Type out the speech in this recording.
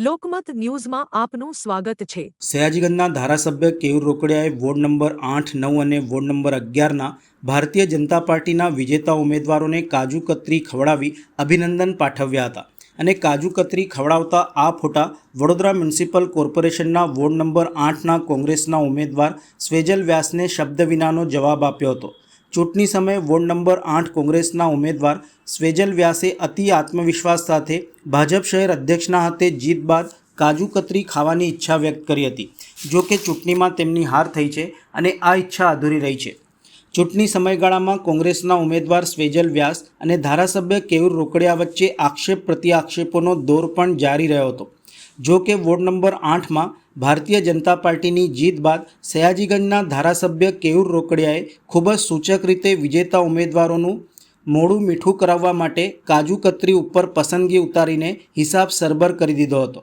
લોકમત ન્યૂઝમાં આપનું સ્વાગત છે। સયાજીગંજના ધારાસભ્ય કેયુર રોકડિયાએ વોર્ડ નંબર 8, 9 અને વોર્ડ નંબર 11ના ભારતીય જનતા પાર્ટીના વિજેતા ઉમેદવારોને કાજુ કતરી ખવડાવી અભિનંદન પાઠવ્યા હતા અને કાજુ કતરી ખવડાવતા આ ફોટા વડોદરા મ્યુનિસિપલ કોર્પોરેશનના વોર્ડ નંબર 8ના કોંગ્રેસના ઉમેદવાર સ્વેજલ વ્યાસને શબ્દ વિનાનો જવાબ આપ્યો હતો। ચૂંટણી સમયે વોર્ડ નંબર 8 કોંગ્રેસના ઉમેદવાર સ્વેજલ વ્યાસે અતિ આત્મવિશ્વાસ સાથે ભાજપ શહેર અધ્યક્ષના હાથે જીત બાદ કાજુ કતરી ખાવાની ઈચ્છા વ્યક્ત કરી હતી। જો કે ચૂંટણીમાં તેમની હાર થઈ છે અને આ ઈચ્છા અધૂરી રહી છે। ચૂંટણી સમયગાળામાં કોંગ્રેસના ઉમેદવાર સ્વેજલ વ્યાસ અને ધારાસભ્ય કેયુર રોકડિયા વચ્ચે આક્ષેપ પ્રતિ આક્ષેપોનો દોર પણ જારી રહ્યો હતો। જો કે વોર્ડ નંબર 8માં ભારતીય જનતા પાર્ટીની જીત બાદ સયાજીગંજના ધારાસભ્ય કેયુર રોકડિયાએ ખૂબ જ સૂચક રીતે વિજેતા ઉમેદવારોનું મોડું મીઠું કરાવવા માટે કાજુ કતરી ઉપર પસંદગી ઉતારીને હિસાબ સરભર કરી દીધો હતો।